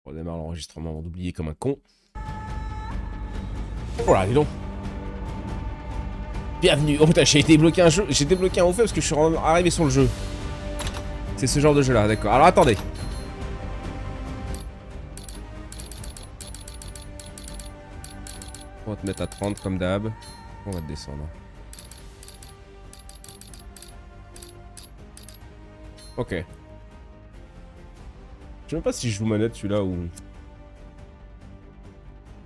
On démarre l'enregistrement avant d'oublier comme un con. Oh là, dis donc. Bienvenue. Oh putain, j'ai été bloqué un jeu. J'ai débloqué un haut fait parce que je suis arrivé sur le jeu. C'est ce genre de jeu là, d'accord. Alors attendez. On va te mettre à 30 comme d'hab. On va te descendre. Ok. Je sais même pas si je joue manette celui-là ou...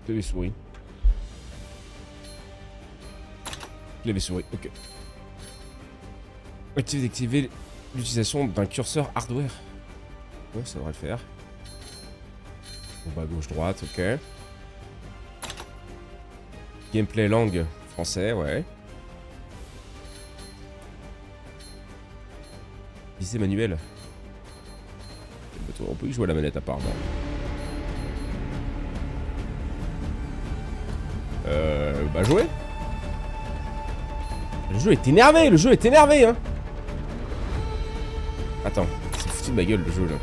Clavier souris. Clavier souris, ok. Activer l'utilisation d'un curseur hardware. Ouais, ça devrait le faire. Bon bah gauche-droite, ok. Gameplay langue français, ouais. Visée manuel. On peut y jouer à la manette apparemment. Bah jouer. Le jeu est énervé, hein. Attends, c'est foutu de ma gueule le jeu là.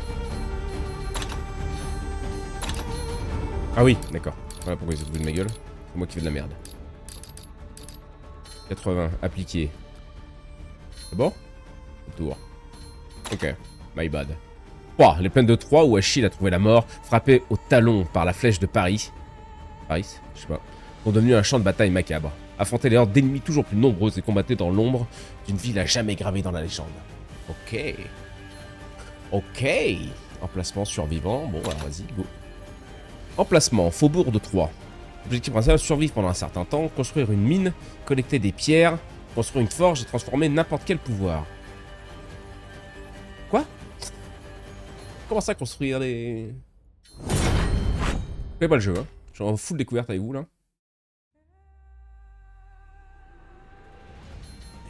Ah oui, d'accord. Voilà pourquoi il s'est foutu de ma gueule. C'est moi qui fais de la merde. 80, appliqué. C'est bon? Tour. Ok, my bad. 3. Les plaines de Troie où Achille a trouvé la mort, frappé au talon par la flèche de Paris. Paris, je sais pas. Sont devenus un champ de bataille macabre. Affronter les hordes d'ennemis toujours plus nombreuses et combattre dans l'ombre d'une ville à jamais gravée dans la légende. Ok. Ok. Emplacement survivant. Bon, alors vas-y, go. Emplacement, faubourg de Troie. Objectif principal, survivre pendant un certain temps, construire une mine, collecter des pierres, construire une forge et transformer n'importe quel pouvoir. Quoi? Comment ça construire des... Je connais pas le jeu, hein. Je suis en full découverte avec vous, là.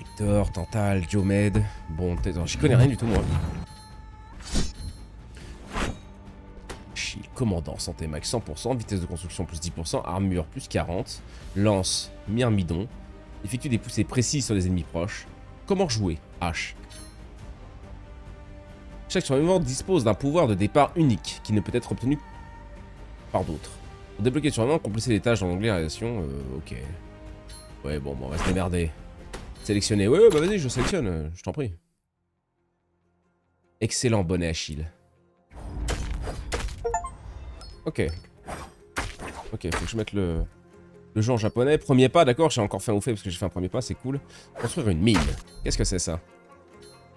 Hector, Tantal, Diomède... Bon, j'y connais rien du tout, moi. Shield, commandant, santé max 100%, vitesse de construction plus 10%, armure plus 40, lance, myrmidon, effectue des poussées précises sur les ennemis proches. Comment jouer? H. Chaque survivant dispose d'un pouvoir de départ unique qui ne peut être obtenu par d'autres. Pour débloquer le survivant, compléter les tâches dans l'onglet réalisation. Ok. Ouais, bon, on va se démerder. Sélectionner. Ouais, bah vas-y, je sélectionne, je t'en prie. Excellent bonnet Achille. Ok. Ok, faut que je mette le jeu en japonais. Premier pas, d'accord, j'ai encore fait un ouf parce que j'ai fait un premier pas, c'est cool. Construire une mine. Qu'est-ce que c'est ça?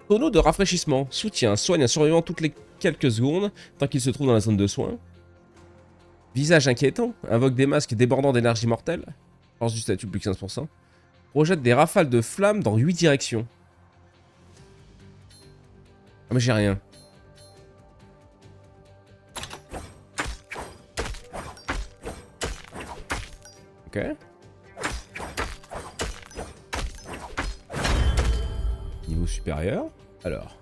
Tonneau de rafraîchissement. Soutien. Soigne un survivant toutes les quelques secondes tant qu'il se trouve dans la zone de soins. Visage inquiétant. Invoque des masques débordant d'énergie mortelle. Force du statut plus 15%. Projette des rafales de flammes dans 8 directions. Ah mais j'ai rien. Ok. Niveau supérieur. Alors.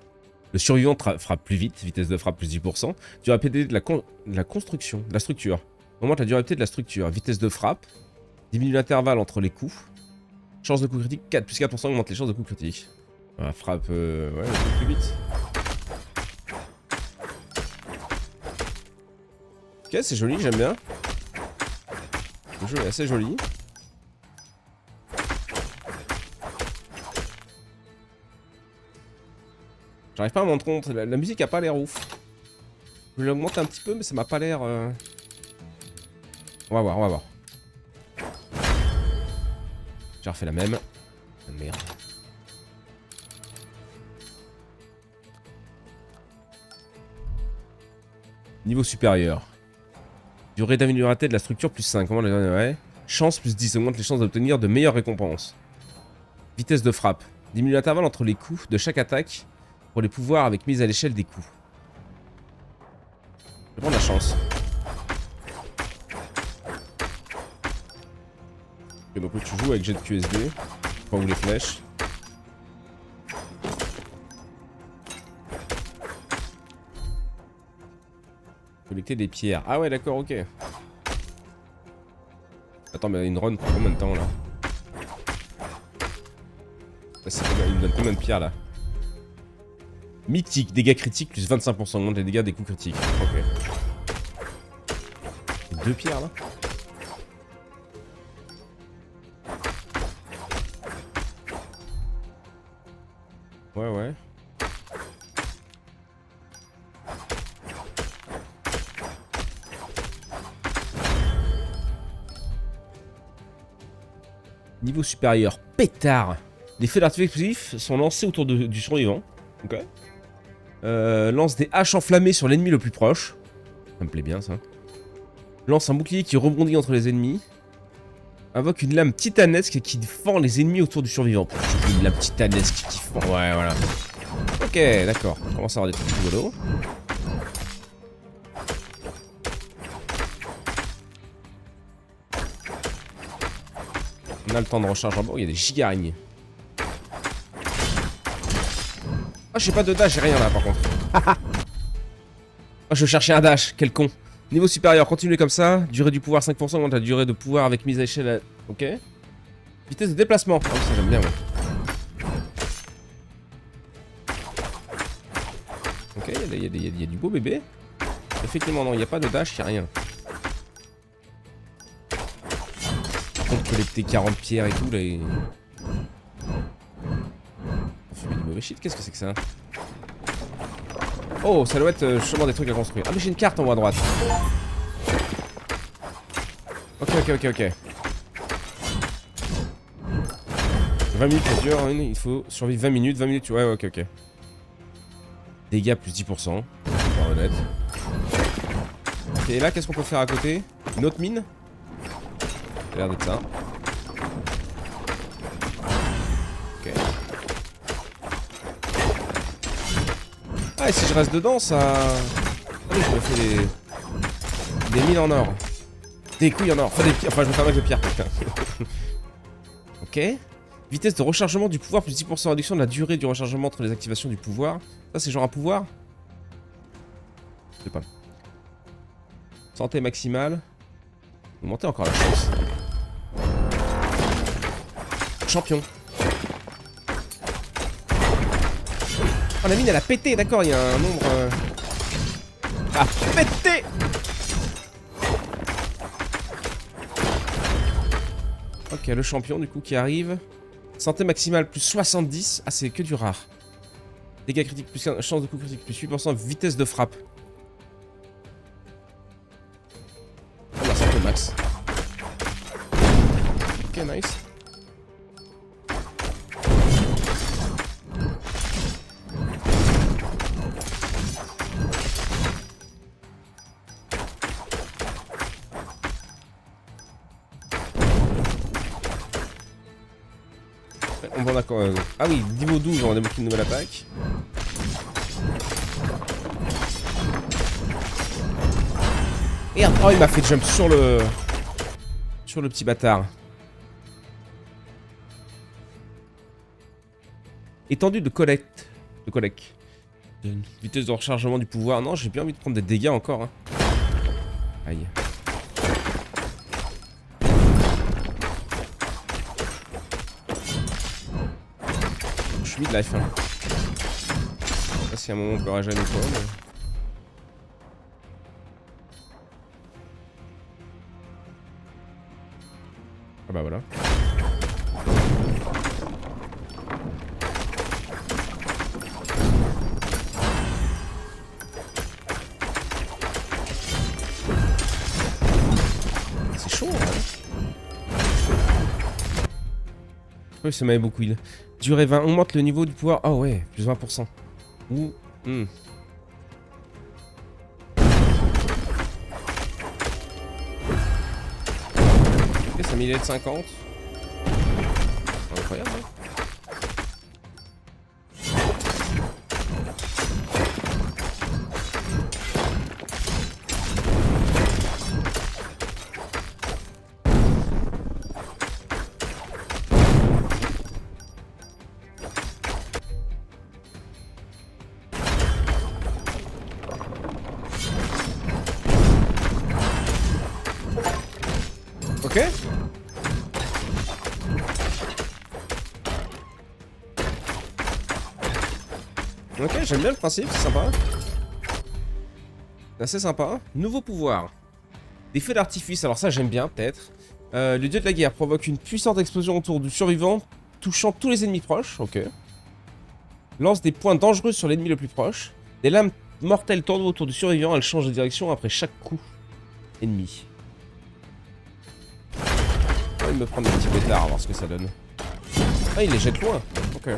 Le survivant frappe plus vite, vitesse de frappe plus 10%. Durabilité de la construction, de la structure. Augmente la durabilité de la structure. Vitesse de frappe. Diminue l'intervalle entre les coups. Chance de coup critique 4, plus 4% augmente les chances de coup critique. Ah, frappe, ouais, un peu plus vite. Ok, c'est joli, j'aime bien. Le jeu est assez joli. J'arrive pas à m'en rendre compte, la musique a pas l'air ouf. Je vais l'augmenter un petit peu, mais ça m'a pas l'air... On va voir, on va voir. J'ai refait la même. Ah, merde. Niveau supérieur. Durée d'amélioration de la structure plus 5. Comment le... Ouais. Chance plus 10. Augmente les chances d'obtenir de meilleures récompenses. Vitesse de frappe. Diminue l'intervalle entre les coups de chaque attaque pour les pouvoirs avec mise à l'échelle des coups. Je vais prendre la chance. Ok, donc tu joues avec jet de QSB. Pas où les flèches. Collecter des pierres. Ah ouais, d'accord, ok. Attends, mais une run pour combien de temps là? Il me donne combien de pierres là? Mythique, dégâts critiques plus 25%, augmente les dégâts des coups critiques. Ok. 2 pierres là. Ouais, ouais. Niveau supérieur, pétard. Les feux d'artifice explosifs sont lancés autour du survivant. Ok. Lance des haches enflammées sur l'ennemi le plus proche. Ça me plaît bien ça. Lance un bouclier qui rebondit entre les ennemis. Invoque une lame titanesque qui fend les ennemis autour du survivant. Une lame titanesque qui fend. Ouais, voilà. Ok, d'accord. On commence à avoir des trucs rigolos. On a le temps de recharge en bas. Oh, il y a des giga araignées. Ah, j'ai pas de dash, j'ai rien là par contre. Oh, je cherchais un dash, quel con. Niveau supérieur, continuez comme ça. Durée du pouvoir 5%, augmente la durée de pouvoir avec mise à échelle. Ok. Vitesse de déplacement. Ah, ça j'aime bien, ouais. Ok, il y a du beau bébé. Effectivement, non, il n'y a pas de dash, il n'y a rien. Par contre, collecter 40 pierres et tout, là. On fait du mauvais shit, qu'est-ce que c'est que ça? Oh, ça doit être justement des trucs à construire. Ah, mais j'ai une carte en haut à droite. Ok. 20 minutes, ça dure, il faut survivre 20 minutes. 20 minutes, ouais, ok. Dégâts plus 10%. Pas honnête. Ok, et là, qu'est-ce qu'on peut faire à côté? Une autre mine? Ça a l'air d'être ça. Ok. Ah, et si je reste dedans, ça... Ah oui, je me fais des mines en or. Des couilles en or. Enfin, je me fais un max de pierre, putain. Ok. Vitesse de rechargement du pouvoir, plus 10% réduction de la durée du rechargement entre les activations du pouvoir. Ça, c'est genre un pouvoir? Je sais pas. Santé maximale. Augmenter encore la chance. Champion. Oh, la mine, elle a pété, d'accord, il y a un nombre... Ah, pété! Ok, le champion, du coup, qui arrive. Santé maximale, plus 70. Ah, c'est que du rare. Dégâts critiques, plus 15, chance de coup critique, plus 8%, vitesse de frappe. Oh, bah, santé max. Ok, nice. Bon d'accord. Ah oui, niveau 12, on a débloqué une nouvelle attaque. Merde. Oh, il m'a fait jump sur le petit bâtard. Étendue de collecte. Vitesse de rechargement du pouvoir. Non, j'ai bien envie de prendre des dégâts encore. Hein. Aïe. Je suis mid-life. Hein. Je sais pas si à un moment on peut régénérer ou quoi. Mais... Ah bah voilà. C'est chaud, hein. Oui, ça m'avait beaucoup heal. Durée 20, augmente le niveau du pouvoir. Ah ouais, plus 20%. Ouh. Ok, ça met 50. Incroyable, hein. Ok. Ok, j'aime bien le principe, c'est sympa. C'est assez sympa. Nouveau pouvoir. Des feux d'artifice, alors ça j'aime bien peut-être. Le dieu de la guerre provoque une puissante explosion autour du survivant, touchant tous les ennemis proches. Ok. Lance des points dangereux sur l'ennemi le plus proche. Des lames mortelles tournent autour du survivant, elles changent de direction après chaque coup ennemi. Je vais me prendre des petits pétards, à voir ce que ça donne. Ah, il les jette loin. Ok.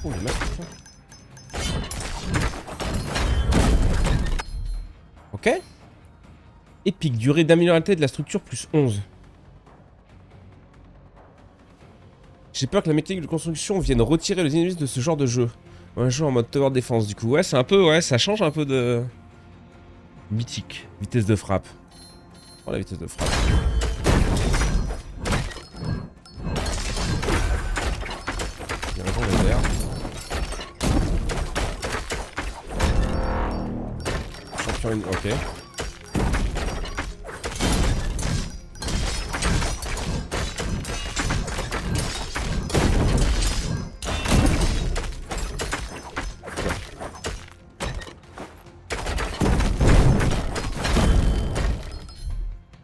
Oh, il est massif. Ok. Épique, durée d'amélioration de la structure plus 11. J'ai peur que la mécanique de construction vienne retirer le dynamisme de ce genre de jeu. Un jeu en mode tower défense du coup. Ouais, c'est un peu, ouais, ça change un peu de... Mythique. Vitesse de frappe. Oh, la vitesse de frappe. Il y a raison, les airs. Champion, ok.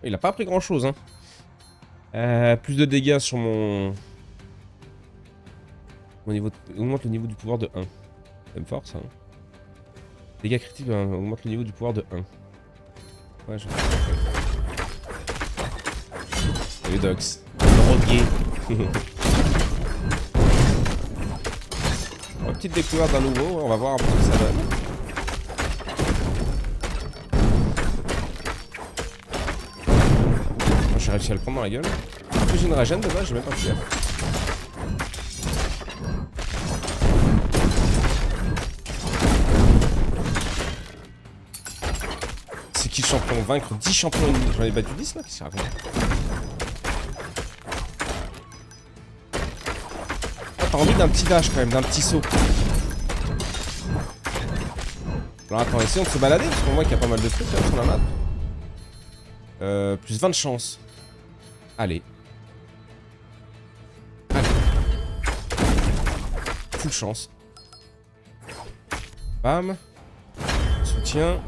Il a pas pris grand chose, hein. Plus de dégâts sur mon niveau. Augmente le niveau du pouvoir de 1. Même fort ça. Hein. Dégâts critiques augmente le niveau du pouvoir de 1. Ouais, je... Salut Dox. Drogué. Petite découverte d'un nouveau, on va voir un peu ce que ça donne. J'ai réussi à le prendre dans la gueule. J'ai une régène de base, j'ai même pas fait. C'est qui le champion? Vaincre 10 champions ennemis. J'en ai battu 10 là, qu'est-ce qu'il raconte? Oh, t'as envie d'un petit dash quand même, d'un petit saut. Alors attends, essayons de se balader, parce qu'on voit qu'il y a pas mal de trucs là sur la map. Plus 20 de chance. Allez. Allez. Full chance. Bam. Soutien.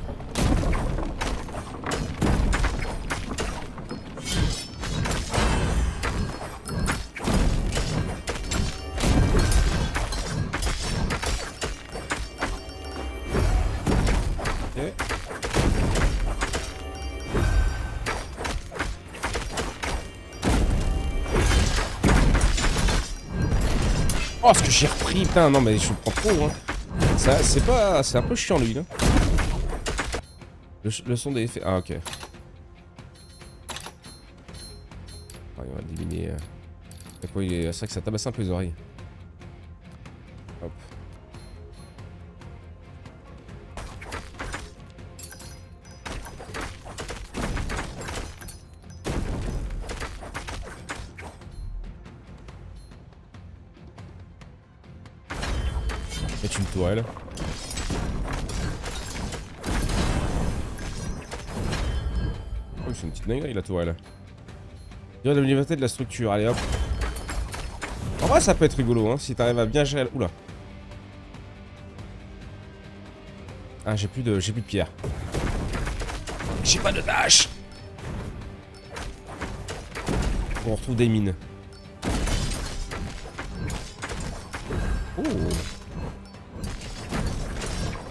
Ok. Oh, ce que j'ai repris, putain, non mais je prends trop, hein. Ça, c'est pas... C'est un peu chiant, lui, là. Le son des effets... Ah, ok. Ah, on va éliminer... C'est vrai que ça tabasse un peu les oreilles. Hop. Mettre une tourelle. Oh, c'est une petite dinguerie la tourelle. Dire de l'université de la structure, allez hop. En vrai, ça peut être rigolo, hein, si t'arrives à bien gérer. Oula. Ah, j'ai plus de pierre. J'ai pas de dash. On retrouve des mines. Oh.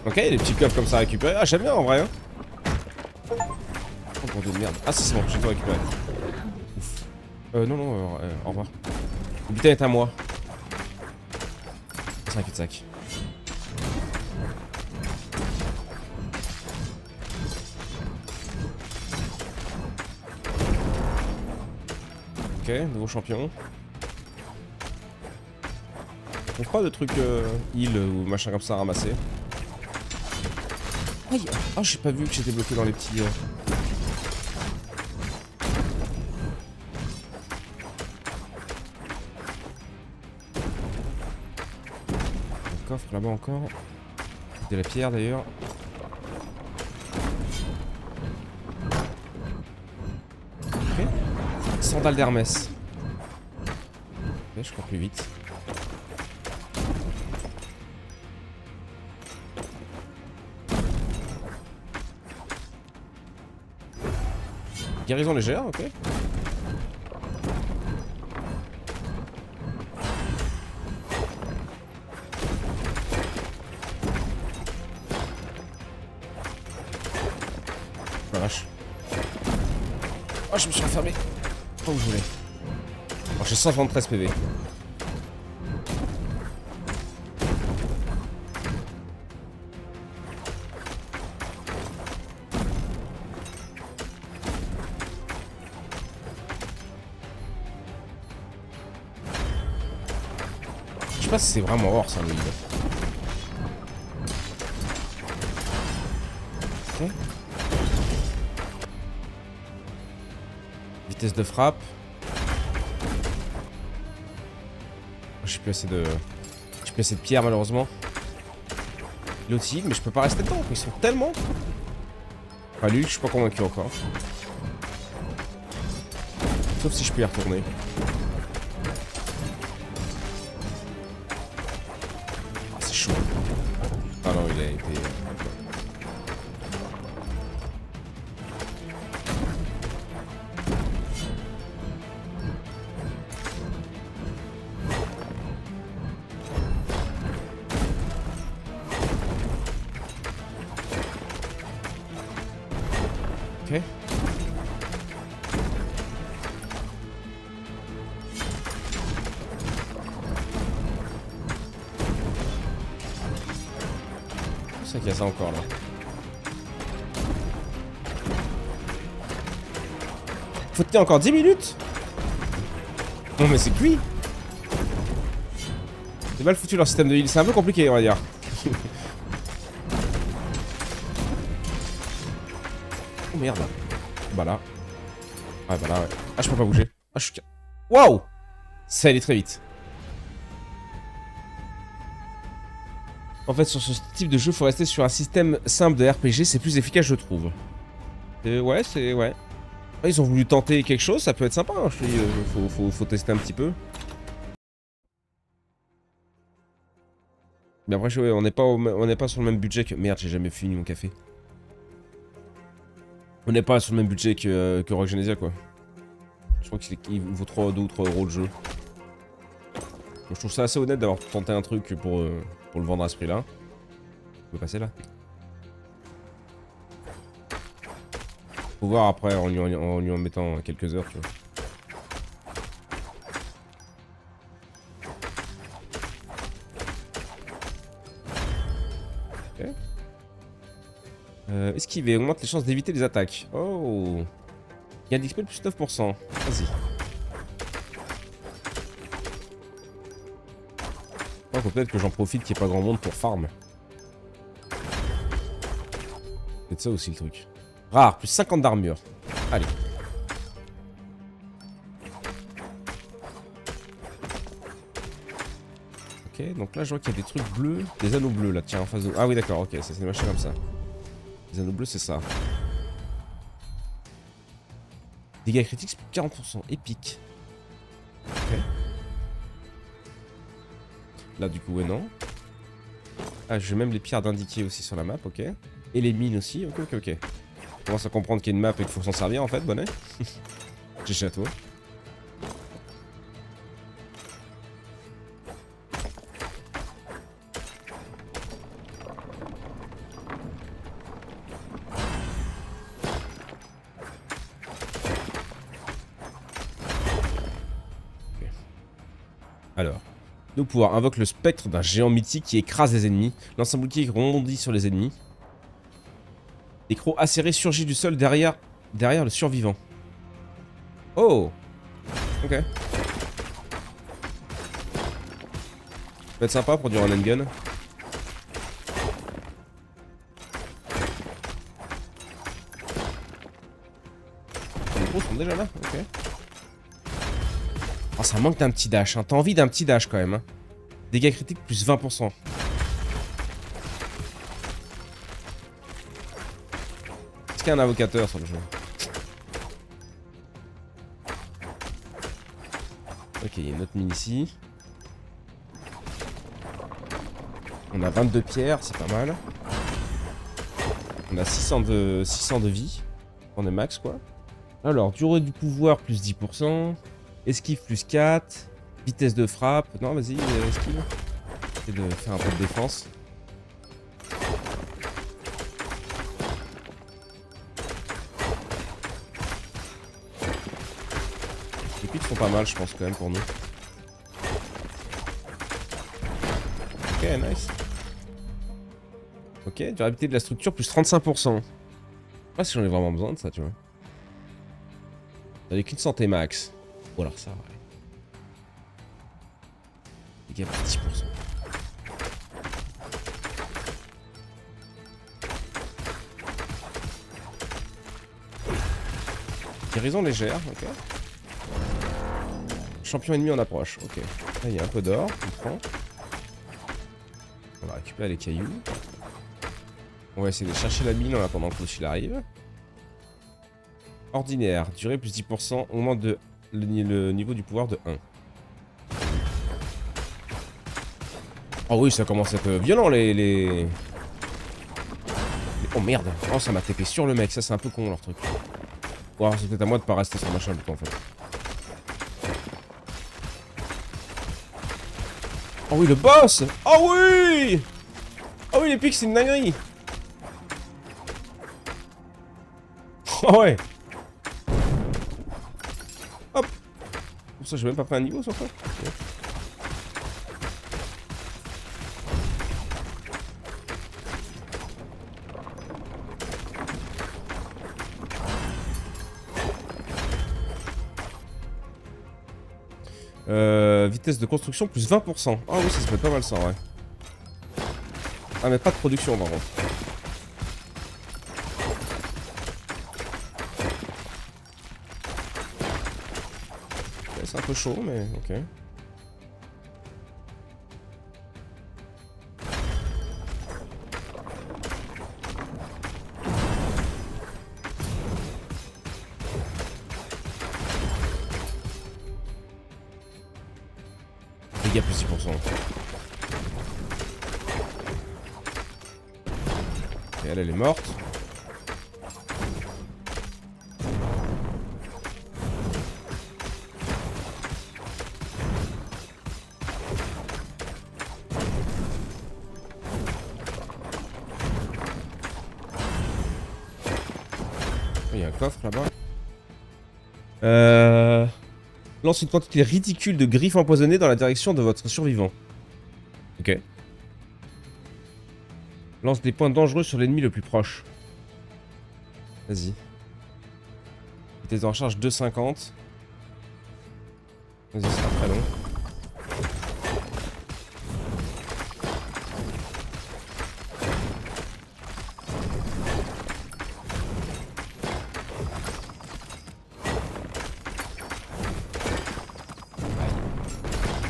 Ok, il y a des petits coffres comme ça à récupérer. Ah, j'aime bien en vrai. Hein. Oh, bon de merde. Ah, si, c'est bon, j'ai tout récupéré. Ouf. Non, au revoir. Le butin est à moi. 5 et de sac. Ok, nouveau champion. On trouve pas de trucs heal ou machin comme ça à ramasser. Aïe. Oh, j'ai pas vu que j'étais bloqué dans les petits... Un coffre là-bas encore. De la pierre d'ailleurs. Ok. sandales d'Hermès. Ok, je cours plus vite. Guérison légère, ok. La vache. Oh, je me suis enfermé. Pas où je voulais. Oh, j'ai 173 PV. Je sais pas si c'est vraiment hors ça, le lead. Ok. Vitesse de frappe. J'ai plus assez de... J'ai plus assez de pierres malheureusement. L'autre mais je peux pas rester dedans, ils sont tellement... Pas lui, je suis pas convaincu encore. Sauf si je peux y retourner. Ah, c'est chaud. Ah non, il a été... Ok. C'est qu'il y a ça encore là. Faut tenir encore 10 minutes. Non mais c'est cuit. C'est mal foutu leur système de heal, c'est un peu compliqué on va dire. Oh merde. Bah là. Ouais bah là ouais. Ah je peux pas bouger. Ah je suis... Waouh. Ça allait très vite. En fait sur ce type de jeu faut rester sur un système simple de RPG, c'est plus efficace je trouve. Ouais c'est... ouais. Ils ont voulu tenter quelque chose, ça peut être sympa, hein, je te dis, faut tester un petit peu. Mais après, ouais, on n'est pas sur le même budget que... Merde, j'ai jamais fini mon café. On n'est pas sur le même budget que Rogue Genesia, quoi. Je crois qu'il vaut 2 ou 3 euros le jeu. Donc, je trouve ça assez honnête d'avoir tenté un truc pour le vendre à ce prix-là. On peut passer là. Faut voir après en lui en mettant quelques heures, tu vois. Ok. Esquiver augmente les chances d'éviter les attaques. Oh. Gain d'XP plus 9%. Vas-y. Oh, faut peut-être que j'en profite qu'il n'y ait pas grand monde pour farm. C'est ça aussi le truc. Rare, plus 50 d'armure. Allez. Ok, donc là je vois qu'il y a des trucs bleus. Des anneaux bleus là, tiens, en face de... Ah oui d'accord, ok, ça c'est des machins comme ça. Les anneaux bleus c'est ça. Dégâts critiques, 40%, épique. Ok. Là du coup, ouais non. Ah, j'ai même les pierres d'indiquer aussi sur la map, ok. Et les mines aussi, ok. On commence à comprendre qu'il y a une map et qu'il faut s'en servir en fait, bonnet. J'ai château. Alors, nos pouvoirs invoquent le spectre d'un géant mythique qui écrase les ennemis. Lance un bouclier qui rebondit sur les ennemis. Des crocs acérés surgissent du sol derrière le survivant. Oh. Ok. Ça peut être sympa pour du run and gun. Les gros sont déjà là, ok. Oh, ça manque d'un petit dash, hein. T'as envie d'un petit dash quand même. Hein. Dégâts critiques plus 20%. Est-ce qu'il y a un invocateur sur le jeu? Ok, il y a une autre mine ici. On a 22 pierres, c'est pas mal. On a 600 de vie. On est max, quoi. Alors, durée du pouvoir, plus 10%. Esquive, plus 4. Vitesse de frappe. Non, vas-y, esquive. Essaye de faire un peu de défense. Les pics font pas mal, je pense, quand même, pour nous. Ok, nice. Ok, durabilité de la structure, plus 35%. Je sais pas si j'en ai vraiment besoin de ça, tu vois. Avec une santé max. Ou alors ça, ouais. Dégâts plus 10%. Guérison légère, ok. Champion ennemi en approche, ok. Là, il y a un peu d'or, on prend. On va récupérer les cailloux. On va essayer de chercher la mine en attendant que l'outil arrive. Ordinaire, durée plus 10%, augmente le niveau du pouvoir de 1. Oh oui, ça commence à être violent les... Oh merde, oh ça m'a TP sur le mec, ça c'est un peu con leur truc. Bon, c'est peut-être à moi de pas rester sur machin le temps en fait. Oh oui, le boss! Oh oui! Oh oui, les pics, c'est une dinguerie! Oh ouais! Hop! Pour ça, j'ai même pas pris un niveau sur ça. Okay. Vitesse de construction plus 20%. Ah oui, ça se fait pas mal ça, ouais. Ah, mais pas de production par contre. Okay, c'est un peu chaud, mais ok. Dégâts plus 6%. Et elle est morte. Il y a un coffre là-bas. Lance une quantité ridicule de griffes empoisonnées dans la direction de votre survivant. Ok. Lance des points dangereux sur l'ennemi le plus proche. Vas-y. Vitesse de recharge 2,50. Vas-y, c'est pas très long.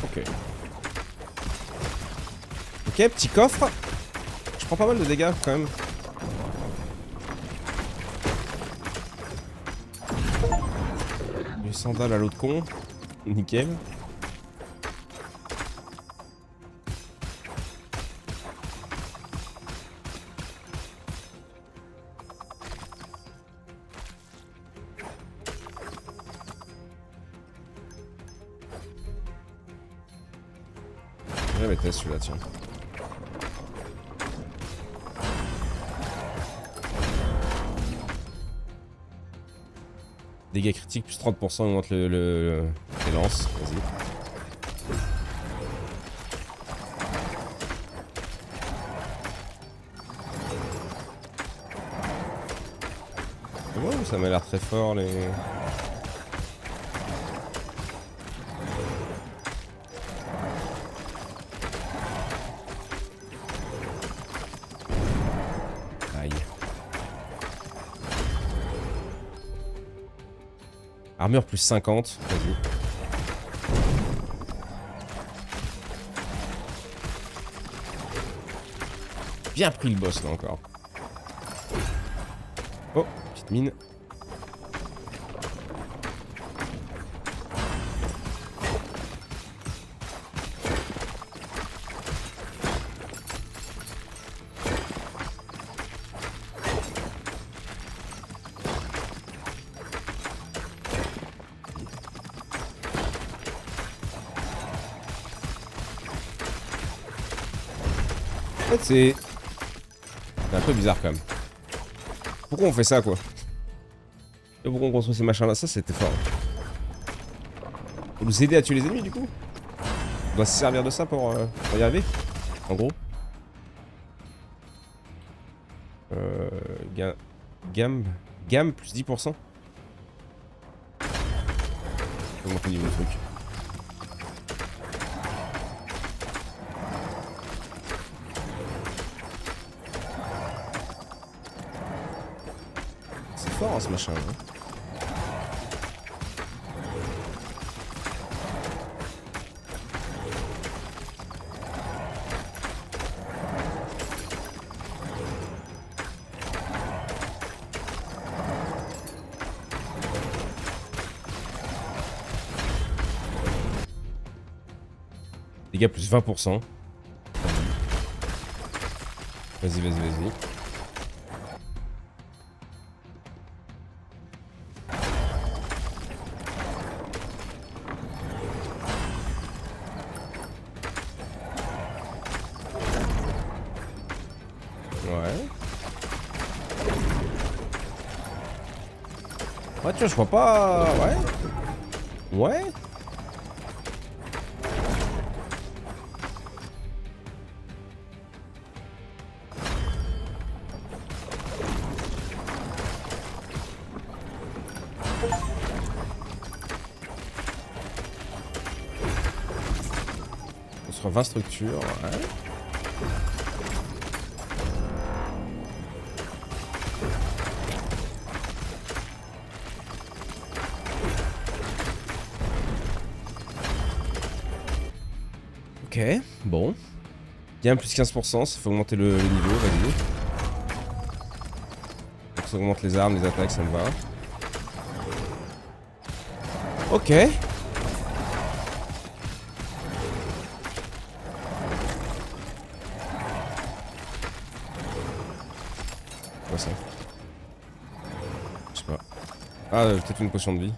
Ok. Ok, petit coffre. Je prends pas mal de dégâts quand même. Les sandales à l'autre con. Nickel. J'avais testé celui-là, tiens. Dégâts critiques plus 30%, augmente les lances. Vas-y. C'est bon, ça m'a l'air très fort les... Aïe. Armure plus 50, vas-y. Bien pris le boss là encore. Oh, petite mine. fait, c'est un peu bizarre quand même. Pourquoi on fait ça, quoi? Et pourquoi on construit ces machins-là? Ça, c'était fort. Pour nous aider à tuer les ennemis, du coup. On doit se servir de ça pour y arriver. En gros. Gamme plus 10%. Comment on dit le truc? C'est fort, hein, ce machin. Hein. Dégâts plus 20%. Vas-y. Ouais, tu vois, je vois pas... Ouais. On sera 20 structures, ouais. Ok, bon. Bien plus 15%, ça fait augmenter le niveau, vas-y. Donc ça augmente les armes, les attaques, ça me va. Ok. Quoi ça? Je sais pas. Ah, peut-être une potion de vie.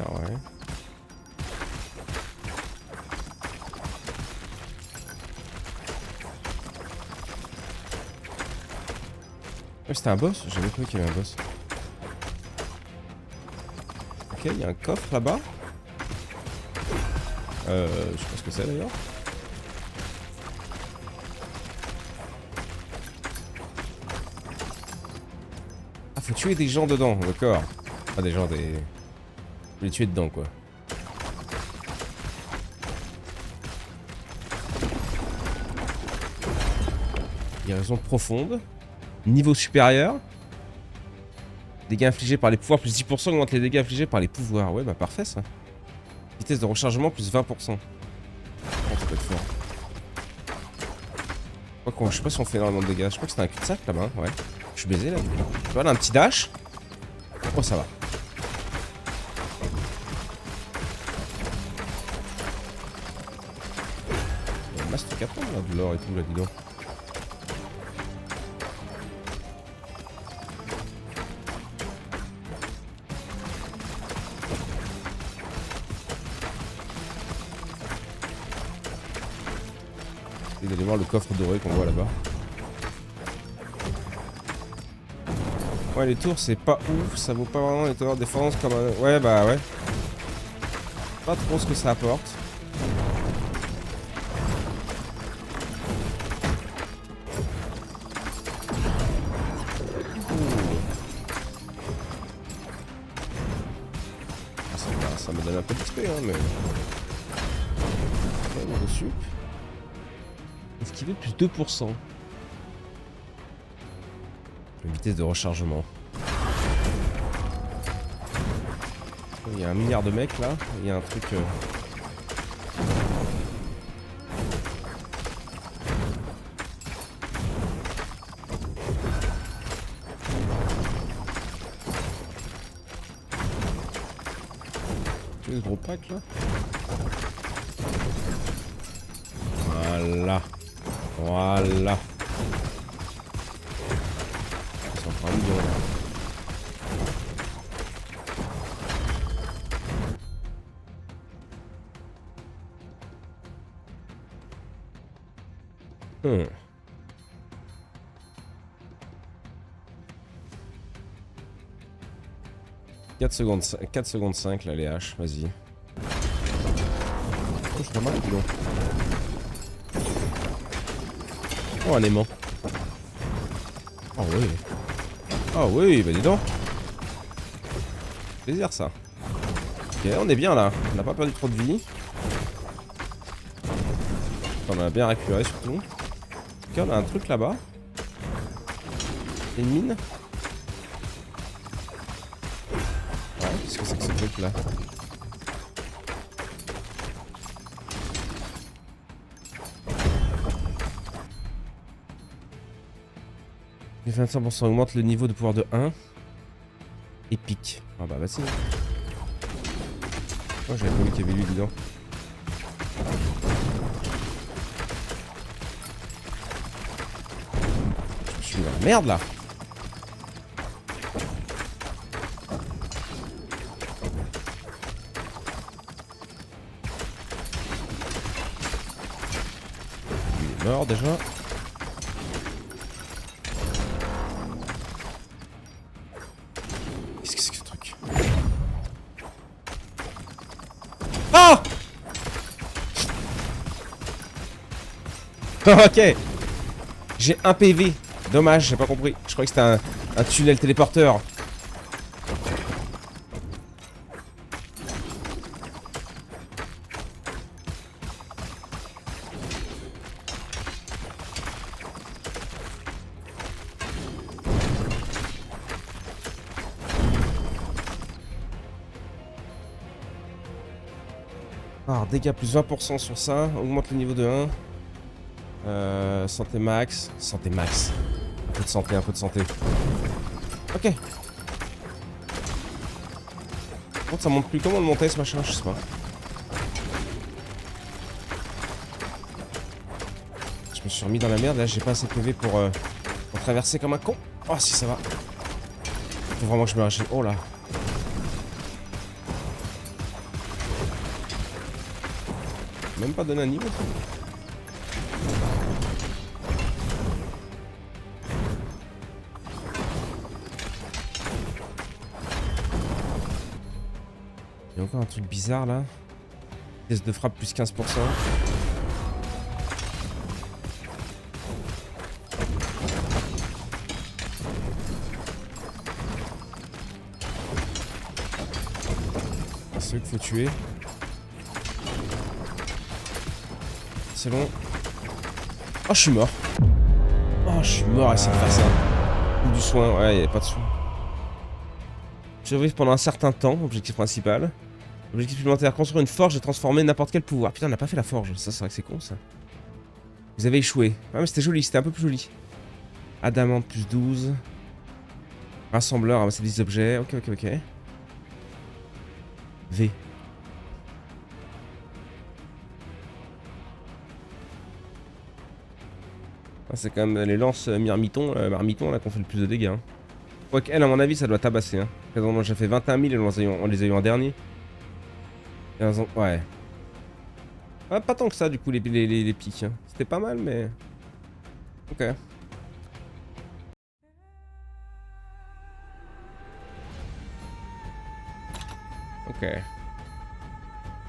Ouais. Ouais, c'était un boss? J'avais cru qu'il y avait un boss. Ok, il y a un coffre là-bas. Je sais pas ce que c'est d'ailleurs. Ah, faut tuer des gens dedans, d'accord. Ah, des gens, des... Faut les tuer dedans, quoi. Guérison profonde. Niveau supérieur. Dégâts infligés par les pouvoirs plus 10% augmente les dégâts infligés par les pouvoirs. Ouais, bah parfait ça. Vitesse de rechargement plus 20%. Oh, ça peut être fort. Je sais pas si on fait énormément de dégâts. Je crois que c'était un cul-de-sac là-bas. Ouais. Je suis baisé là. Tu vois là, un petit dash. Oh, ça va. Il y a un masse truc à prendre là, de l'or et tout là, dis donc. D'aller voir le coffre doré qu'on voit là-bas. Ouais, les tours c'est pas ouf, ça vaut pas vraiment les tours de défense comme un... Ouais, bah ouais. Pas trop ce que ça apporte. Ça me donne un peu d'XP, hein, mais... Ok, niveau sup. Esquiver plus 2%. La vitesse de rechargement. Il y a 1 milliard de mecs là. Il y a un truc... Tu vois ce gros pack là? Voilà. Voilà. papillon là. Hmm. 4 secondes 5 là les haches, vas-y. Oh, je suis pas mal boulot. Oh un aimant. Oh oui. Oh oui, bah dis donc. Plaisir ça. Ok, on est bien là. On n'a pas perdu trop de vie. On a bien récupéré surtout. Ok, on a un truc là-bas. Une mine. Ouais, qu'est-ce que c'est que ce truc là? Les 25% augmente le niveau de pouvoir de 1. Épique. Ah bah vas-y. Oh, j'avais pas vu qu'il y avait lui dedans. Je suis dans la merde là. Il est mort déjà. Qu'est-ce que c'est que ce truc? Ah! Ok. J'ai un PV. Dommage, j'ai pas compris. Je croyais que c'était un tunnel téléporteur. Alors, dégâts plus 20% sur ça. Augmente le niveau de 1. Santé max. Santé max. Un peu de santé, un peu de santé. Ok. Par contre, ça monte plus. Comment on le montait ce machin? Je sais pas. Je me suis remis dans la merde. Là, j'ai pas assez de PV pour traverser comme un con. Oh, si ça va. Faut vraiment que je me rachète. Oh là. Même pas donné un niveau. Il y a encore un truc bizarre là. Vitesse de frappe plus 15%. C'est eux qu'il faut tuer. C'est long. Oh, je suis mort. Oh, je suis mort à essayer de faire ça. Du soin, ouais, il n'y avait pas de soin. Survivre pendant un certain temps, objectif principal. Objectif supplémentaire, construire une forge et transformer n'importe quel pouvoir. Putain, on n'a pas fait la forge. Ça, c'est vrai que c'est con ça. Vous avez échoué. Ah, mais c'était joli, c'était un peu plus joli. Adamant plus 12. Rassembleur, ramasser 10 objets. Ok, ok, ok. V. Ah, c'est quand même les lances marmitons là qu'on fait le plus de dégâts. Hein. Quoique, elle, à mon avis, ça doit tabasser. Hein. Moi, j'ai fait 21 000 et on les a eu en dernier. Ouais. Ah, pas tant que ça, du coup, les pics. Hein. C'était pas mal, mais. Ok. Ok.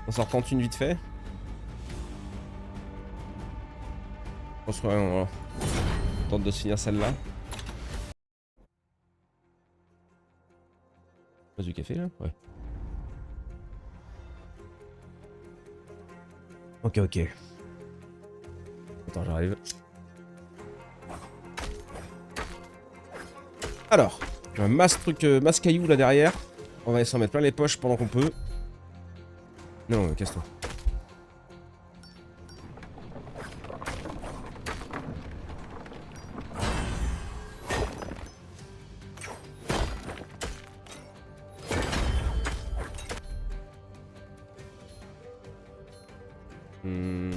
On s'en retente une vite fait. On se tente de se finir celle-là. Pas du café là? Ouais. Ok, ok. Attends, j'arrive. Alors, un masse caillou là derrière. On va essayer d'en mettre plein les poches pendant qu'on peut. Non, casse-toi. Ouais.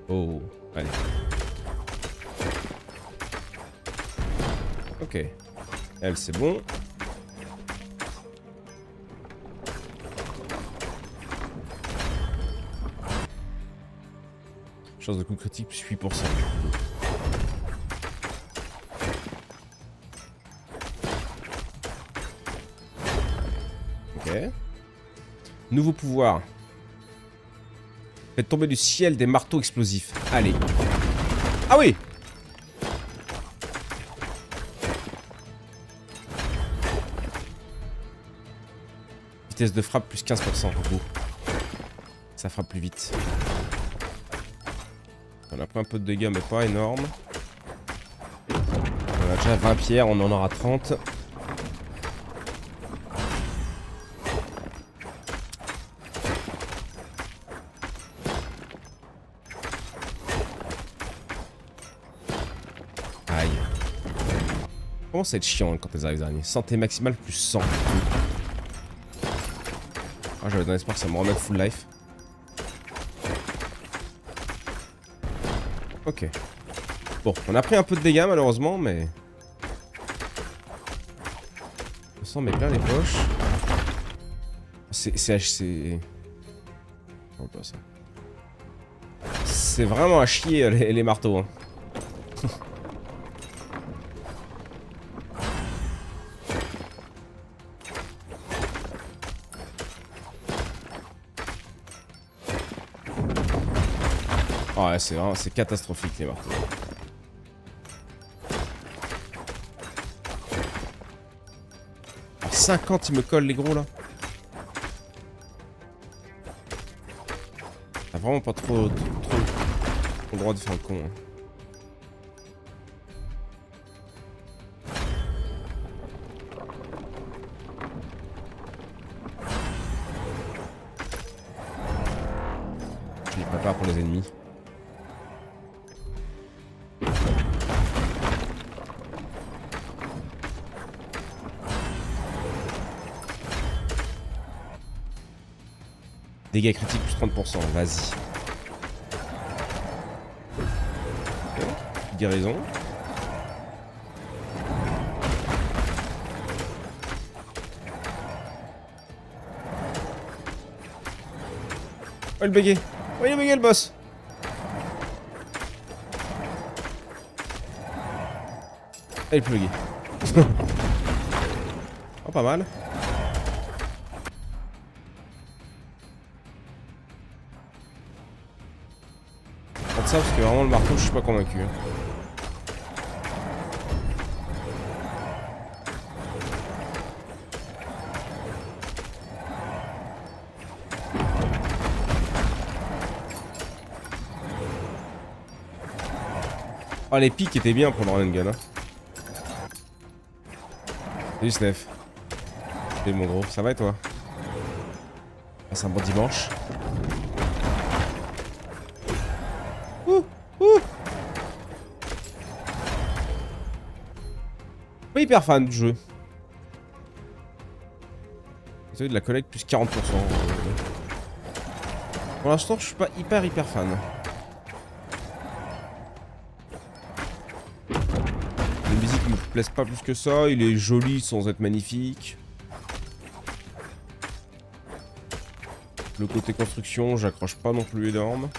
Oh, allez. Ok. Elle, c'est bon. Chance de coup critique plus 8%. Ok. Nouveau pouvoir. Faites tomber du ciel des marteaux explosifs. Allez. Ah oui! Vitesse de frappe plus 15%. Beau. Ça frappe plus vite. On a pris un peu de dégâts mais pas énorme. On a déjà 20 pierres, on en aura 30. Aïe. Comment ça va être chiant hein, quand elles arrivent dernier. Santé maximale plus 100. Ah, j'avais dans l'espoir que ça me remette full life. Ok. Bon, on a pris un peu de dégâts malheureusement, mais... On s'en met plein les poches. C'est... Oh, pas ça. C'est vraiment à chier les marteaux. Hein. Oh, ouais, c'est catastrophique les marteaux. À 50 ils me collent les gros là. T'as vraiment pas trop le droit de faire le con. Hein. Je les prépare pour les ennemis. Dégâts critiques plus 30%, vas-y. Okay. Guérison. Oh le bugué. Oh il est bugué le boss. Ah il est plus bugué. Oh pas mal. Ça parce que vraiment le marteau je suis pas convaincu. Hein. Oh les pics étaient bien pour le run and gun. Hein. Salut Snef. Salut mon gros, ça va et toi? Passe un bon dimanche. Pas hyper fan du jeu. Vous avez de la collecte plus 40%. Pour l'instant, je suis pas hyper fan. Les musiques me plaisent pas plus que ça. Il est joli sans être magnifique. Le côté construction, j'accroche pas non plus énorme.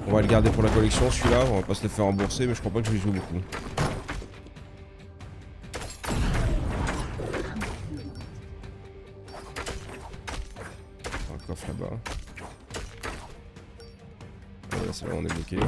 On va le garder pour la collection celui-là, on va pas se le faire rembourser mais je crois pas que je vais jouer beaucoup. Un coffre là-bas. Voilà, c'est là on est bloqué.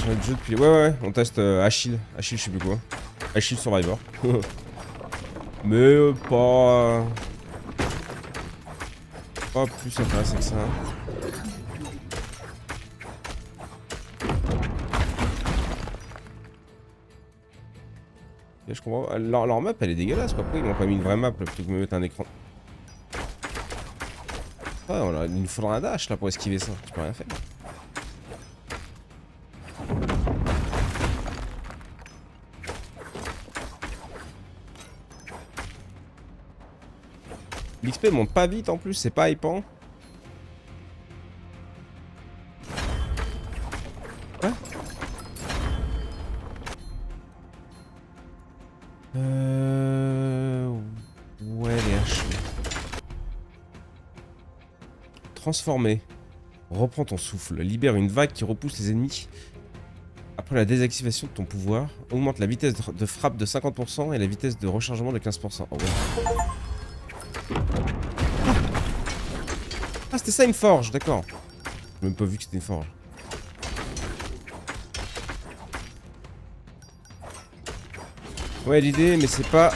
Le jeu depuis... Ouais, on teste Achille, je sais plus quoi. Achille Survivor. Mais pas plus intéressant que ça. Et je comprends. Leur map elle est dégueulasse quoi. Pourquoi ils m'ont pas mis une vraie map là, plutôt que de me mettre un écran. Ouais, il nous faudra un dash là pour esquiver ça. Tu peux rien faire. L'XP monte pas vite en plus, c'est pas hypant. Quoi? Ouais, les haches. Transformer. Reprends ton souffle. Libère une vague qui repousse les ennemis. Après la désactivation de ton pouvoir, augmente la vitesse de frappe de 50% et la vitesse de rechargement de 15%. Oh ouais. Ah, c'était ça une forge, d'accord. J'ai même pas vu que c'était une forge. Ouais, l'idée, mais c'est pas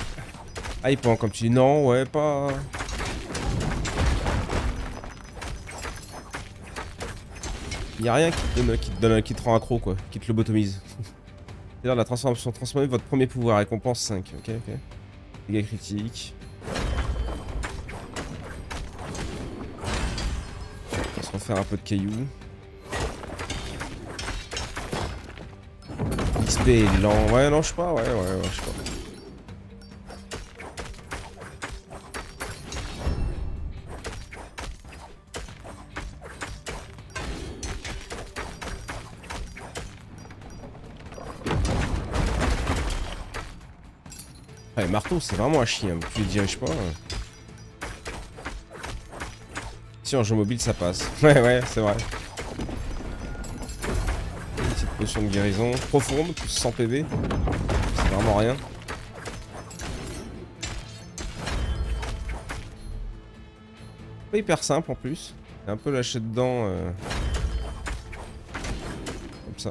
hypant comme tu dis. Non, ouais, pas. Y'a rien qui te rend accro, quoi. Qui te lobotomise. C'est-à-dire la transformation. Transformer votre premier pouvoir. Récompense 5. Ok, ok. Dégâts critiques. On va se refaire un peu de cailloux. XP est lent. Ouais, non, je sais pas. Ouais, je sais pas. Ouais, marteau, c'est vraiment un chien. Tu les diriges pas. Si en jeu mobile, ça passe. Ouais, c'est vrai. Une petite potion de guérison profonde, plus 100 PV. C'est vraiment rien. Pas hyper simple en plus. C'est un peu lâché dedans. Comme ça.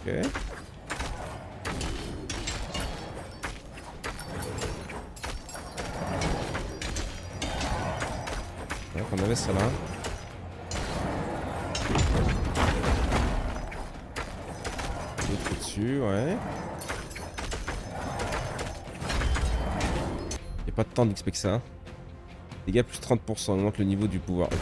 Ok. Donc on avait ça là. L'autre dessus, ouais. Y'a pas de temps d'XP que ça. Dégâts plus 30%, augmente le niveau du pouvoir. Ok.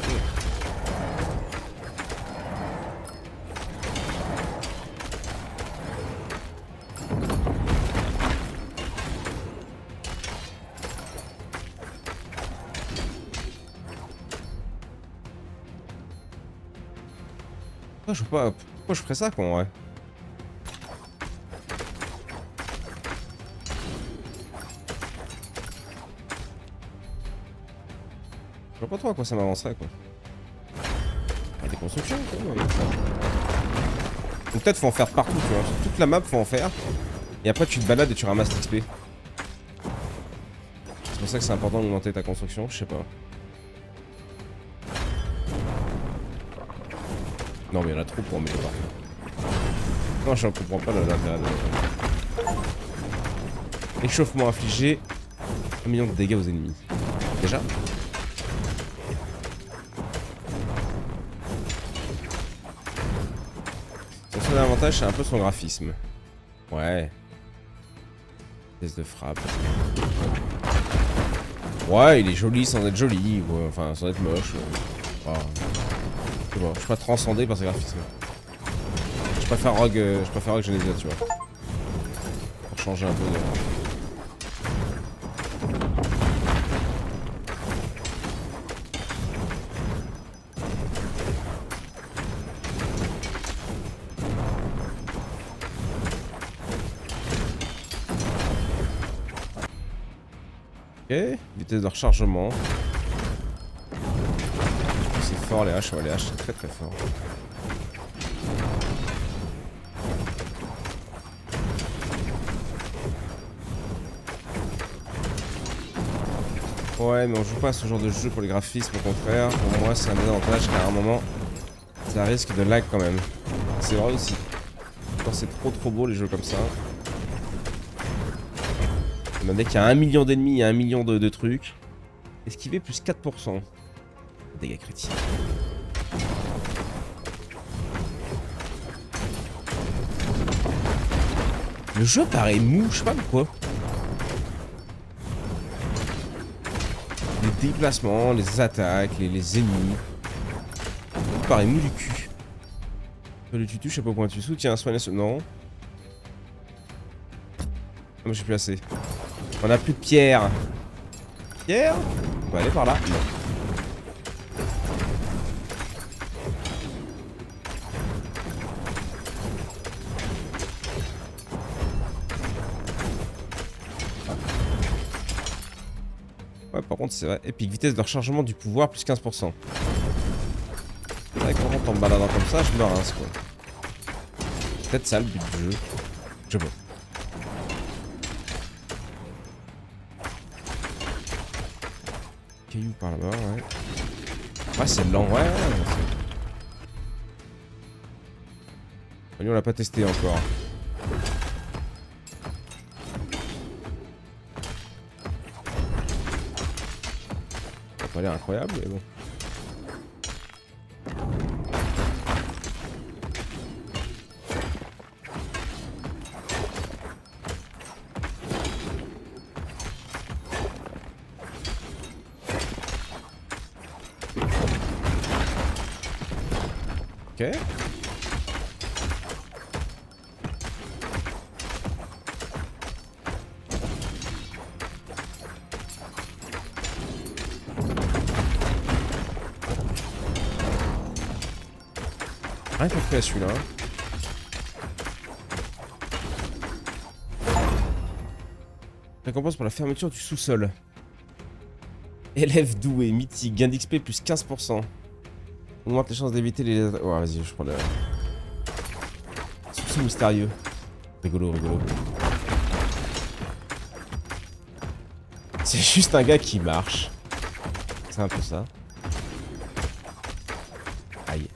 Je vois pas pourquoi je ferais ça quoi en vrai. Je vois pas trop à quoi ça m'avancerait quoi. Il y a des constructions quoi. Donc peut-être faut en faire partout tu vois. Sur toute la map faut en faire. Et après tu te balades et tu ramasses l'XP. C'est pour ça que c'est important d'augmenter ta construction, je sais pas. Non mais il y en a trop pour améliorer. Non je comprends pas l'intérêt de... Échauffement infligé. 1 million de dégâts aux ennemis. Déjà. Son seul avantage c'est un peu son graphisme. Ouais. Test de frappe. Ouais il est joli sans être joli. Ouais. Enfin sans être moche. Oh. C'est bon, je suis pas transcendé par ce graphisme. Je préfère Rogue Genesis, tu vois. Pour changer un peu de... Ok, vitesse de rechargement. C'est fort les haches, ouais les haches c'est très très fort. Ouais mais on joue pas à ce genre de jeu pour les graphismes au contraire. Pour moi c'est un désavantage car à un moment ça risque de lag quand même. C'est vrai aussi. Quand c'est trop beau les jeux comme ça. Un mec qui a 1 million d'ennemis et 1 million de trucs. Esquiver plus 4%. Dégâts critiques. Le jeu paraît mou, je sais pas pourquoi. Les déplacements, les attaques, les ennemis. Tout paraît mou du cul. Le tutu, chapeau pointu, soutien, soigner ce... Non. Ah, moi j'ai plus assez. On a plus de pierre. Pierre? On va aller par là. Non. Ouais, par contre, c'est vrai. Épique, vitesse de rechargement du pouvoir, plus 15%. C'est vrai que quand on me baladant comme ça, je me rince, quoi. C'est peut-être ça le but du jeu. Je sais pas. Caillou par là-bas, ouais. Ouais, c'est lent, ouais. Lui, on l'a pas testé encore. Ça a pas l'air incroyable, mais bon. Ok. Rien compris à celui-là. Récompense pour la fermeture du sous-sol. Élève doué, mythique, gain d'XP plus 15%. Augmente les chances d'éviter les... Ouais, vas-y, je prends le... Sous-sol mystérieux. Rigolo, rigolo. C'est juste un gars qui marche. C'est un peu ça. Aïe.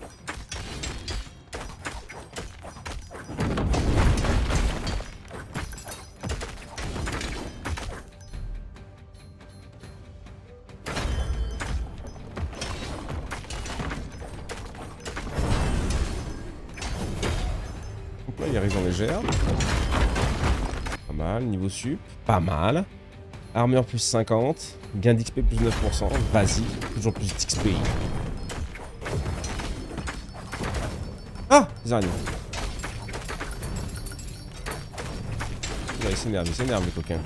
Donc là, il y a raison légère. Pas mal. Niveau sup. Pas mal. Armure plus 50. Gain d'XP plus 9%. Vas-y. Toujours plus d'XP. Ah! Les araignées. Là, il s'énerve les coquins.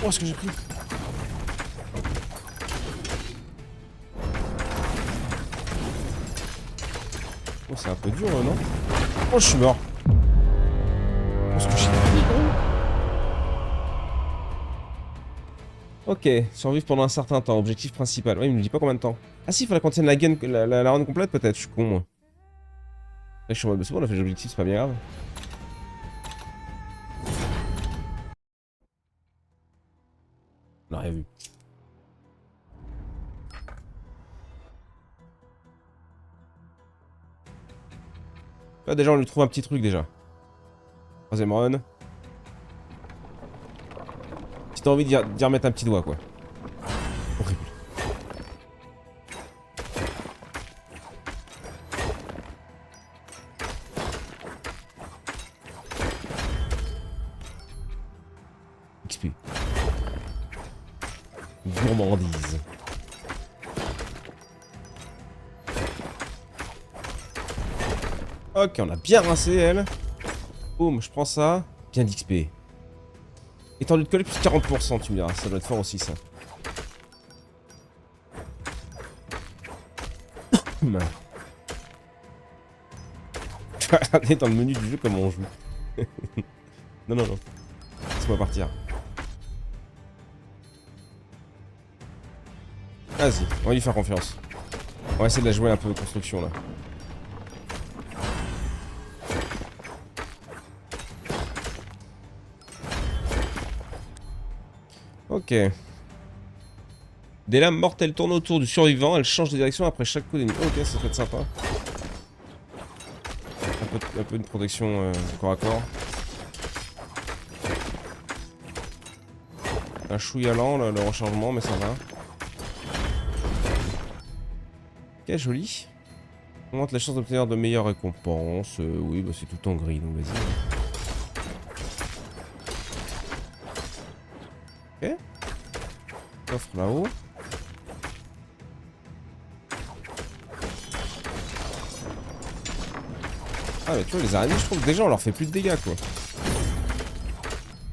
Oh, ce que j'ai pris! Oh, c'est un peu dur, non? Oh, je suis mort! Oh, ce que j'ai pris, gros! Ok, survivre pendant un certain temps, objectif principal. Ouais, il me dit pas combien de temps. Ah si, il faudrait qu'on tienne la run complète peut-être, je suis con moi. Là, je suis en mode, c'est bon, on a fait l'objectif, c'est pas bien grave. On a rien vu. Là déjà on lui trouve un petit truc déjà. Troisième run. Si t'as envie d'y remettre un petit doigt quoi. Horrible. XP. Gourmandise. Ok, on a bien rincé elle. Boum, je prends ça. Bien d'XP. Étendue de coller plus 40%, tu me diras. Ça doit être fort aussi ça. Tu vas regarder dans le menu du jeu comment on joue. Non, non, non. Laisse-moi partir. Vas-y, on va lui faire confiance. On va essayer de la jouer un peu de construction là. Ok. Des lames mortelles tournent autour du survivant, elles changent de direction après chaque coup d'ennemi. Ok, ça peut être sympa. Un peu de protection corps à corps. Un chouïa lent le rechargement, mais ça va. Ok, joli. Augmente la chance d'obtenir de meilleures récompenses. Oui, bah c'est tout en gris, donc vas-y. Ok. Coffre là-haut. Ah mais tu vois, les araignées, je trouve que déjà on leur fait plus de dégâts quoi.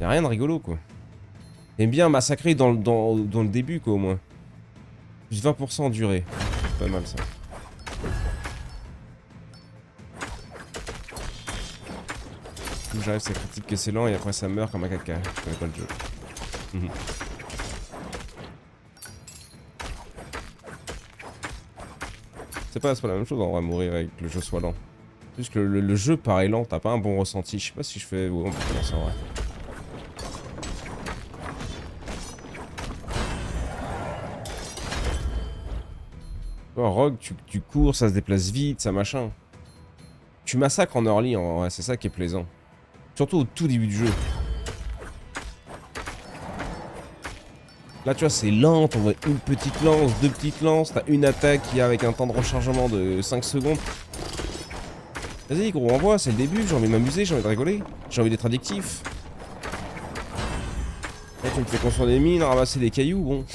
Y'a rien de rigolo quoi. T'aimes bien massacrer dans le début quoi au moins. Plus 20% en durée. C'est pas mal ça. Où j'arrive, ça critique que c'est lent et après ça meurt comme un caca. Je connais pas le jeu. C'est pas la même chose en vrai, mourir avec que le jeu soit lent. Juste que le jeu paraît lent, t'as pas un bon ressenti. Je sais pas si je fais. Ouais, on peut commencer en vrai. Oh, Rogue, tu cours, ça se déplace vite, ça machin. Tu massacres en early, en vrai, c'est ça qui est plaisant. Surtout au tout début du jeu. Là, tu vois, c'est lent, on voit une petite lance, deux petites lances, t'as une attaque qui a avec un temps de rechargement de 5 secondes. Vas-y, gros, envoie, c'est le début, j'ai envie de m'amuser, j'ai envie de rigoler, j'ai envie d'être addictif. Là, tu me fais construire des mines, ramasser des cailloux, bon.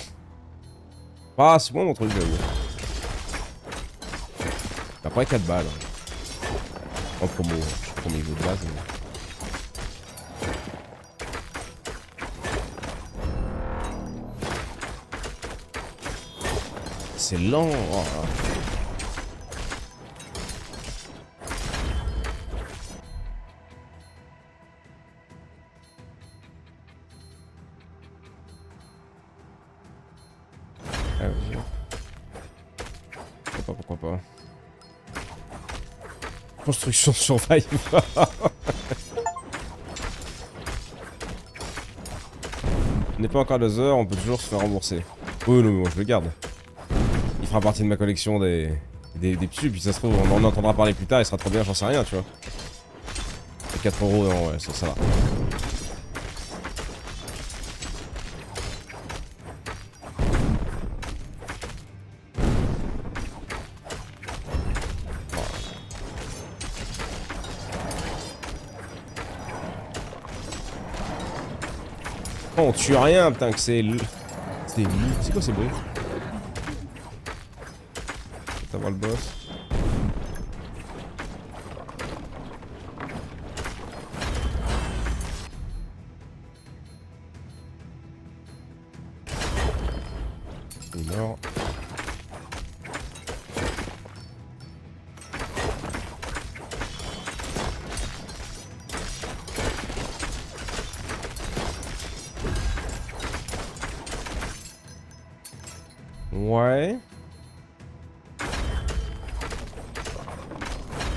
Ah, c'est bon mon truc, j'avoue. Après 4 balles. En promo, je prends mes jeux de base. Mais... c'est lent. Oh là. Ah, vas-y. Pourquoi pas. Construction survive. On n'est pas encore à 2 heures, on peut toujours se faire rembourser. Oui, non, mais moi je le garde. Il fera partie de ma collection des petits, puis ça se trouve, on en entendra parler plus tard, il sera trop bien, j'en sais rien, tu vois. Et 4 euros, non, ouais, ça va. Oh, on tue rien, putain, que c'est... C'est quoi ces bruits? Peut-être avoir le boss. Il est mort. Ouais.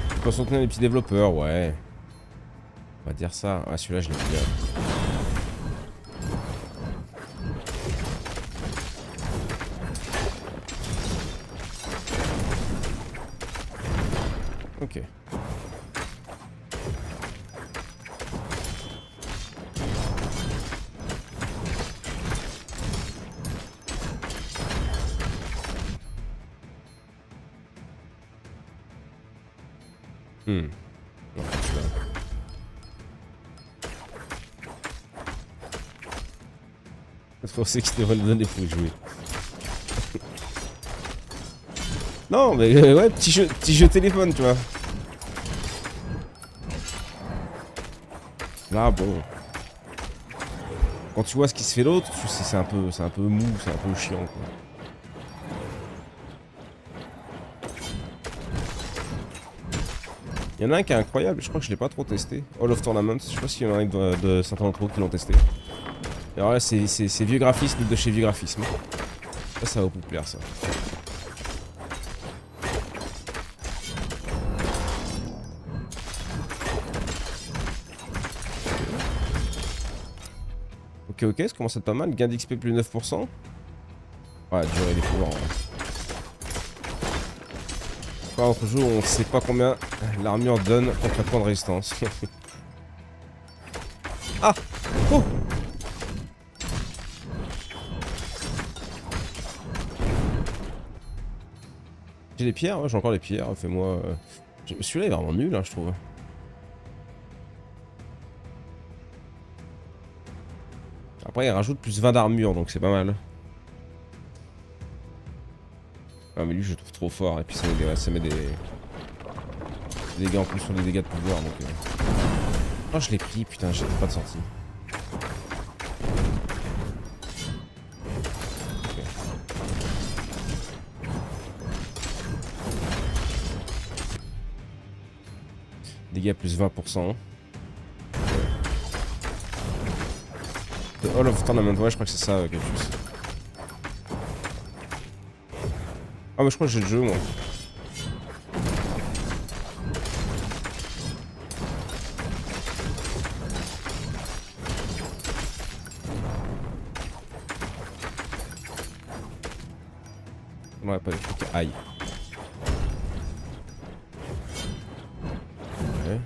Tu peux soutenir les petits développeurs, ouais. On va dire ça. Ah, celui-là, je l'ai bien. Ok. Non, celui-là. C'est pour ça que je devrais le donner pour y jouer. Non, mais ouais, petit jeu téléphone, tu vois. Là, bon. Quand tu vois ce qui se fait l'autre, c'est un peu mou, c'est un peu chiant, quoi. Il y en a un qui est incroyable, je crois que je l'ai pas trop testé. All of Tournament, je sais pas s'il y en a un de certains d'entre vous qui l'ont testé. Et alors là, c'est vieux graphisme de chez vieux graphisme. Ça va vous plaire, ça. Ok, ça commence à être pas mal. Gain d'XP plus 9%. Ouais, durée des pouvoirs. Pas autre jour, on sait pas combien l'armure donne contre un point de résistance. Ah! Oh! J'ai des pierres, ouais, j'ai encore des pierres, fais-moi... Celui-là est vraiment nul, hein, je trouve. Après, il rajoute plus 20 d'armure, donc c'est pas mal. Ah, mais lui, je le trouve trop fort, et puis ça met des dégâts en plus sur les dégâts de pouvoir, donc... Oh, je l'ai pris, putain, j'ai pas de sortie. Okay. Dégâts plus 20%. The Hall of Tournament, ouais, je crois que c'est ça, quelque chose. Ah, mais je crois que j'ai le jeu, moi. Ouais, pas de trucs. Aïe. Ouais.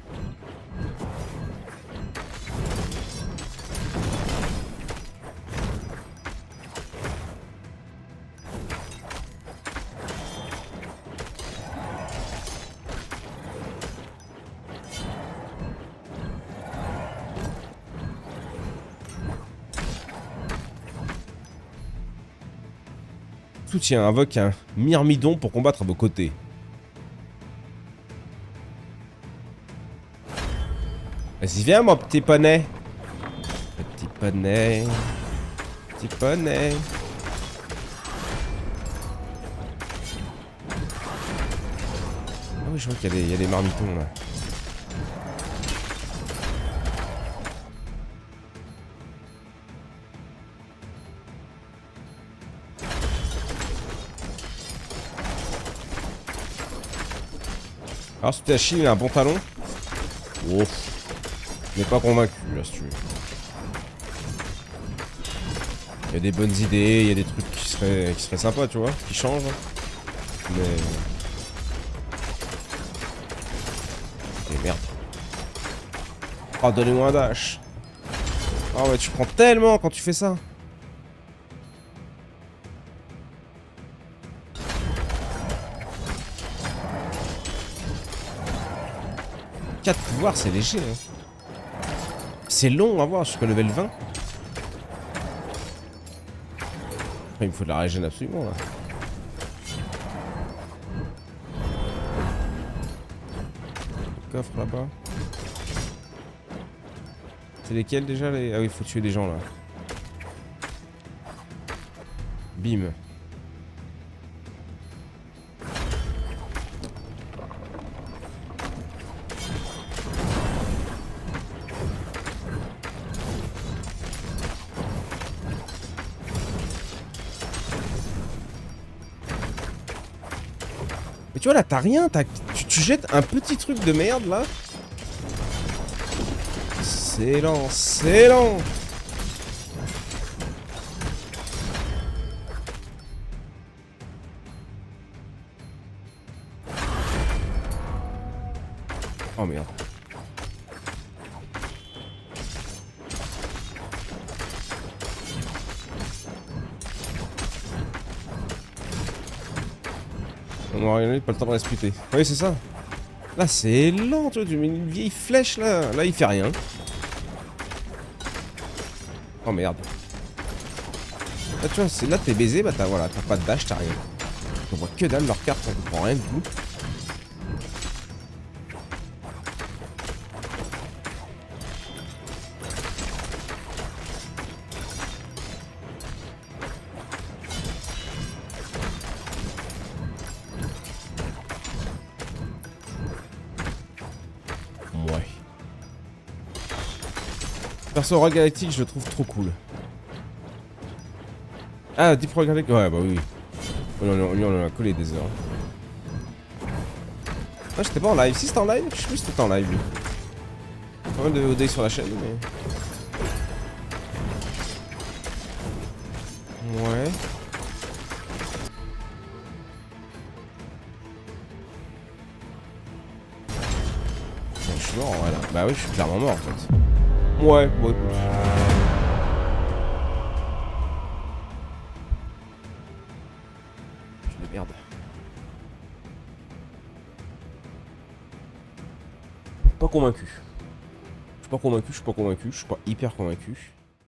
Soutien, invoque un myrmidon pour combattre à vos côtés. Vas-y, viens, mon petit poney. Petit poney. Petit poney. Ah oui, je vois qu'il y a des marmitons, là. Alors, ce petit il a un bon talon. Ouf. Je n'ai pas convaincu, là, si tu veux. Il y a des bonnes idées, il y a des trucs qui seraient sympas, tu vois, qui changent. Mais... Et merde. Oh, donnez-moi un dash. Oh ouais, tu prends tellement quand tu fais ça. 4 pouvoirs, c'est léger. Hein. C'est long à voir jusqu'au level 20. Après, il me faut de la régène absolument là. Le coffre là-bas. C'est lesquels déjà les... Ah oui, il faut tuer des gens là. Bim. Mais tu vois là, t'as rien, tu jettes un petit truc de merde là. C'est lent, c'est lent. Oh merde. On aura rien eu, pas le temps de respecter. Oui, c'est ça. Là, c'est lent, tu vois, tu mets une vieille flèche là. Là, il fait rien. Oh merde. Là, tu vois, là, t'es baisé, bah voilà, t'as pas de dash, t'as rien. On voit que dalle leur carte, on comprend rien du tout. Ouais. Perso Rogue Galactique, je le trouve trop cool. Ah, Deep Rogue Galactique, ouais, bah oui. On en a collé des heures. Ah, j'étais pas en live. Si c'était en live, je sais plus si c'était en live. Pas mal de VOD sur la chaîne, mais. Ouais. Je suis mort, voilà. Bah oui, je suis clairement mort en fait. Ouais, bon écoute. Je les merde. pas convaincu. Je suis pas convaincu, je suis pas convaincu, je suis pas hyper convaincu.